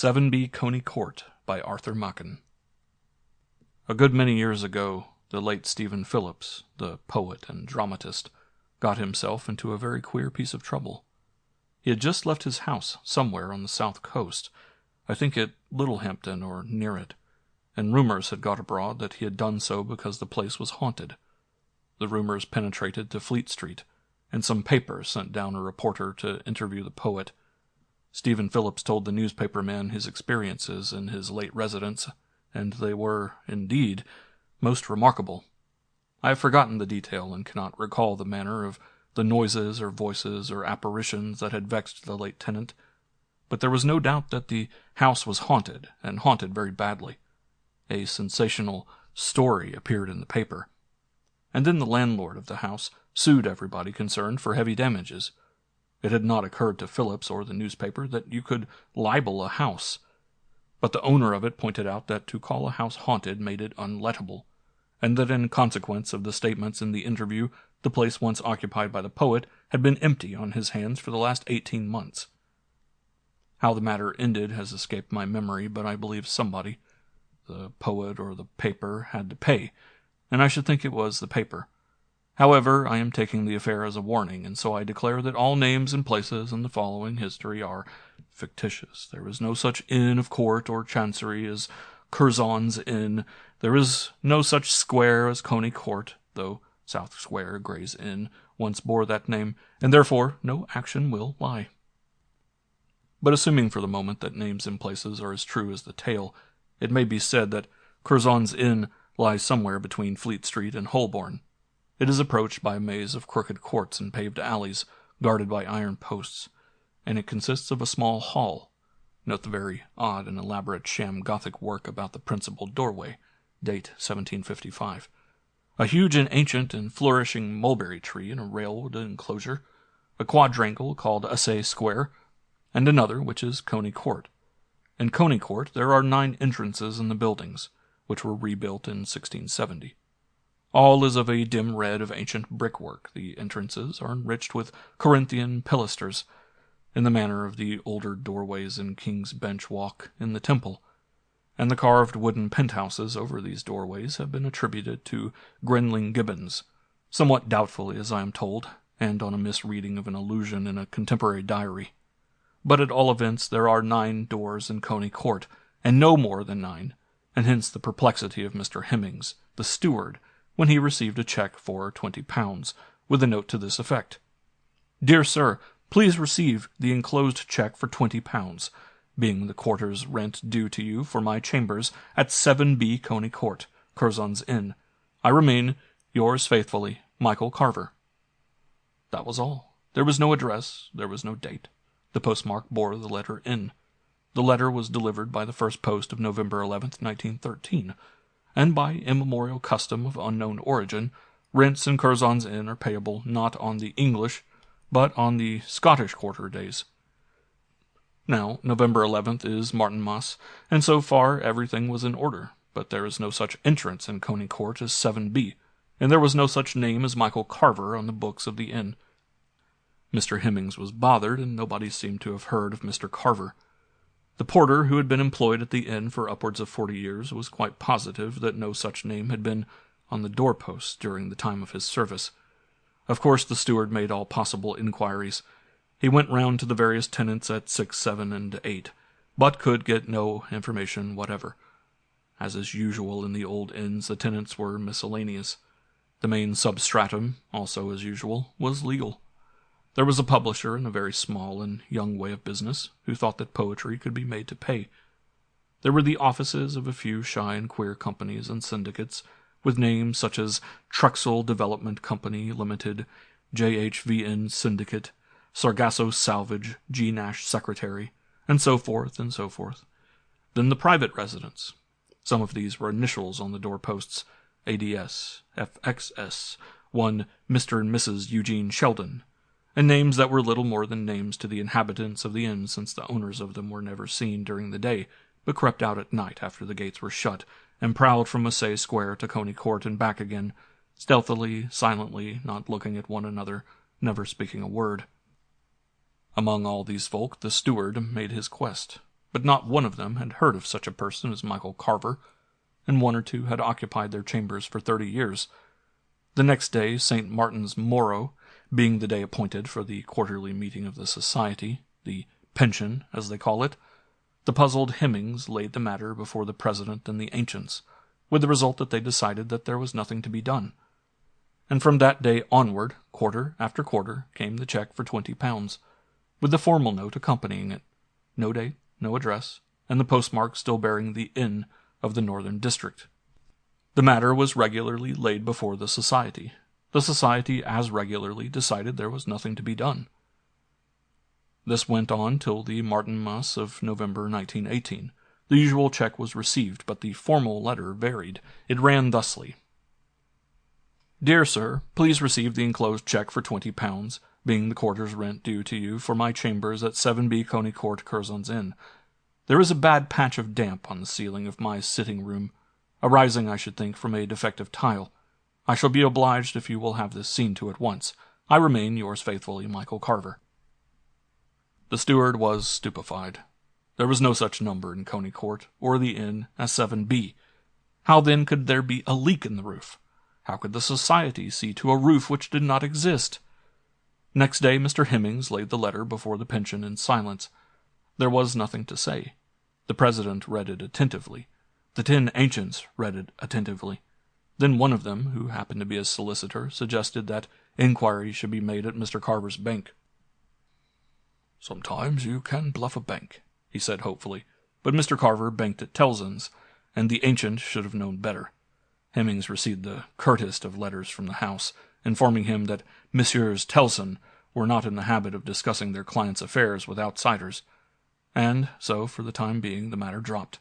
7B Coney Court by Arthur Machen. A good many years ago, the late Stephen Phillips, the poet and dramatist, got himself into a very queer piece of trouble. He had just left his house somewhere on the south coast, I think at Littlehampton or near it, and rumors had got abroad that he had done so because the place was haunted. The rumors penetrated to Fleet Street, and some paper sent down a reporter to interview the poet. Stephen Phillips told the newspaper man his experiences in his late residence, and they were, indeed, most remarkable. I have forgotten the detail and cannot recall the manner of the noises or voices or apparitions that had vexed the late tenant, but there was no doubt that the house was haunted, and haunted very badly. A sensational story appeared in the paper, and then the landlord of the house sued everybody concerned for heavy damages. It had not occurred to Phillips or the newspaper that you could libel a house, but the owner of it pointed out that to call a house haunted made it unlettable, and that in consequence of the statements in the interview, the place once occupied by the poet had been empty on his hands for the last 18 months. How the matter ended has escaped my memory, but I believe somebody, the poet or the paper, had to pay, and I should think it was the paper. However, I am taking the affair as a warning, and so I declare that all names and places in the following history are fictitious. There is no such inn of court or chancery as Curzon's Inn. There is no such square as Coney Court, though South Square, Gray's Inn, once bore that name, and therefore no action will lie. But assuming for the moment that names and places are as true as the tale, it may be said that Curzon's Inn lies somewhere between Fleet Street and Holborn. It is approached by a maze of crooked courts and paved alleys, guarded by iron posts, and it consists of a small hall. Note the very odd and elaborate sham Gothic work about the principal doorway, date 1755. A huge and ancient and flourishing mulberry tree in a railed enclosure, a quadrangle called Assay Square, and another which is Coney Court. In Coney Court there are 9 entrances in the buildings, which were rebuilt in 1670. All is of a dim red of ancient brickwork. The entrances are enriched with Corinthian pilasters, in the manner of the older doorways in King's Bench Walk in the Temple, and the carved wooden penthouses over these doorways have been attributed to Grenling Gibbons, somewhat doubtfully as I am told, and on a misreading of an allusion in a contemporary diary. But at all events there are 9 doors in Coney Court, and no more than 9, and hence the perplexity of Mr. Hemmings, the steward, when he received a check for £20, with a note to this effect: "Dear Sir, please receive the enclosed check for £20, being the quarter's rent due to you for my chambers at 7B Coney Court, Curzon's Inn. I remain, yours faithfully, Michael Carver." That was all. There was no address, there was no date. The postmark bore the letter N. The letter was delivered by the first post of November 11th, 1913, and by immemorial custom of unknown origin, rents in Curzon's Inn are payable not on the English, but on the Scottish quarter days. Now, November 11th is Martinmas, and so far everything was in order, but there is no such entrance in Coney Court as 7B, and there was no such name as Michael Carver on the books of the inn. Mr. Hemmings was bothered, and nobody seemed to have heard of Mr. Carver. The porter, who had been employed at the inn for upwards of 40 years, was quite positive that no such name had been on the doorposts during the time of his service. Of course the steward made all possible inquiries. He went round to the various tenants at 6, 7, and 8, but could get no information whatever. As is usual in the old inns, the tenants were miscellaneous. The main substratum, also as usual, was legal. There was a publisher in a very small and young way of business, who thought that poetry could be made to pay. There were the offices of a few shy and queer companies and syndicates, with names such as Truxell Development Company Limited, JHVN Syndicate, Sargasso Salvage, G. Nash Secretary, and so forth and so forth. Then the private residents. Some of these were initials on the doorposts: ADS, FXS, one Mr. and Mrs. Eugene Sheldon, and names that were little more than names to the inhabitants of the inn, since the owners of them were never seen during the day, but crept out at night after the gates were shut, and prowled from Assay Square to Coney Court and back again, stealthily, silently, not looking at one another, never speaking a word. Among all these folk the steward made his quest. but not one of them had heard of such a person as Michael Carver, and one or two had occupied their chambers for 30 years. The next day, St. Martin's Morrow, being the day appointed for the quarterly meeting of the society, the pension, as they call it, the puzzled Hemmings laid the matter before the president and the ancients, with the result that they decided that there was nothing to be done. And from that day onward, quarter after quarter, came the check for £20, with the formal note accompanying it, no date, no address, and the postmark still bearing the Inn of the Northern District. The matter was regularly laid before the society. The society as regularly decided there was nothing to be done. This went on till the Martinmas of November 1918. The usual check was received, but the formal letter varied. It ran thusly: Dear Sir, please receive the enclosed check for £20, being the quarter's rent due to you for my chambers at 7B Coney Court, Curzon's Inn. There is a bad patch of damp on the ceiling of my sitting-room, arising, I should think, from a defective tile. I shall be obliged if you will have this seen to at once. I remain, yours faithfully, Michael Carver. The steward was stupefied. There was no such number in Coney Court, or the inn, as 7B. How then could there be a leak in the roof? How could the society see to a roof which did not exist? Next day Mr. Hemmings laid the letter before the pension in silence. There was nothing to say. The president read it attentively. The 10 ancients read it attentively. Then one of them, who happened to be a solicitor, suggested that inquiry should be made at Mr. Carver's bank. "Sometimes you can bluff a bank," he said hopefully, but Mr. Carver banked at Tellson's, and the ancient should have known better. Hemmings received the curtest of letters from the house, informing him that Messrs. Tellson were not in the habit of discussing their clients' affairs with outsiders, and so, for the time being, the matter dropped.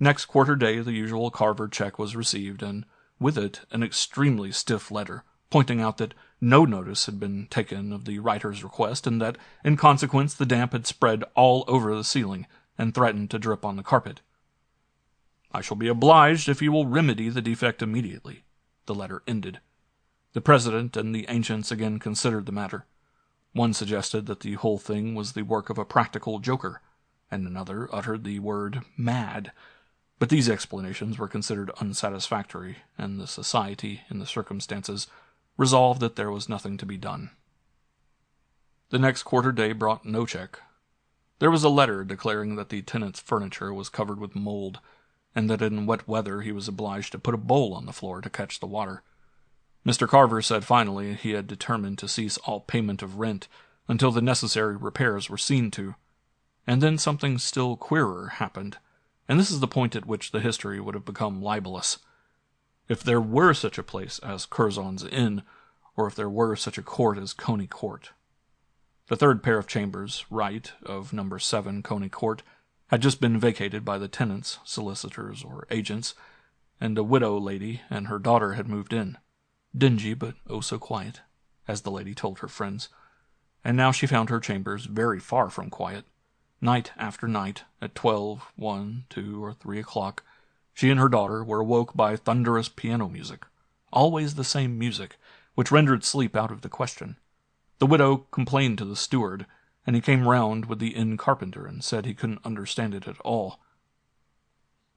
Next quarter day the usual Carver check was received, and with it an extremely stiff letter, pointing out that no notice had been taken of the writer's request, and that, in consequence, the damp had spread all over the ceiling, and threatened to drip on the carpet. "I shall be obliged if you will remedy the defect immediately," the letter ended. The president and the ancients again considered the matter. One suggested that the whole thing was the work of a practical joker, and another uttered the word mad. But these explanations were considered unsatisfactory, and the society, in the circumstances, resolved that there was nothing to be done. The next quarter day brought no check. There was a letter declaring that the tenant's furniture was covered with mold, and that in wet weather he was obliged to put a bowl on the floor to catch the water. Mr. Carver said finally he had determined to cease all payment of rent until the necessary repairs were seen to. And then something still queerer happened, and this is the point at which the history would have become libelous. If there were such a place as Curzon's Inn, or if there were such a court as Coney Court. The third pair of chambers, right, of number 7 Coney Court, had just been vacated by the tenants, solicitors, or agents, and a widow lady and her daughter had moved in. Dingy, but oh so quiet, as the lady told her friends. And now she found her chambers very far from quiet. Night after night, at 12, 1, 2, or 3 o'clock, she and her daughter were awoke by thunderous piano music, always the same music, which rendered sleep out of the question. The widow complained to the steward, and he came round with the inn carpenter and said he couldn't understand it at all.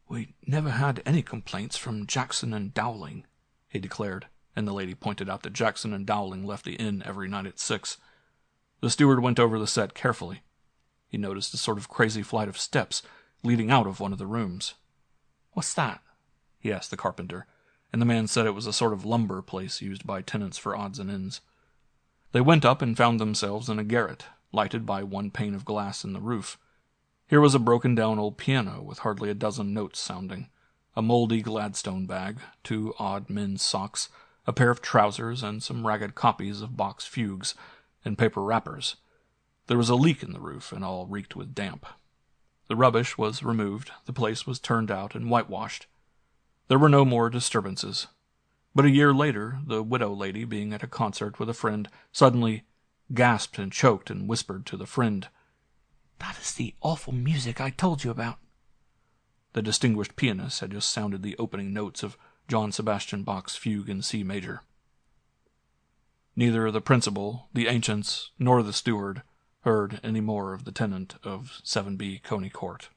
"We never had any complaints from Jackson and Dowling," he declared, and the lady pointed out that Jackson and Dowling left the inn every night at 6. The steward went over the set carefully. He noticed a sort of crazy flight of steps leading out of one of the rooms. "What's that?" he asked the carpenter, and the man said it was a sort of lumber place used by tenants for odds and ends. They went up and found themselves in a garret, lighted by one pane of glass in the roof. Here was a broken-down old piano with hardly a dozen notes sounding, a mouldy Gladstone bag, 2 odd men's socks, a pair of trousers, and some ragged copies of Bach's fugues, in paper wrappers. There was a leak in the roof, and all reeked with damp. The rubbish was removed, the place was turned out and whitewashed. There were no more disturbances. But a year later, the widow lady, being at a concert with a friend, suddenly gasped and choked and whispered to the friend, "That is the awful music I told you about." The distinguished pianist had just sounded the opening notes of John Sebastian Bach's fugue in C major. Neither the principal, the ancients, nor the steward heard any more of the tenant of 7B Coney Court.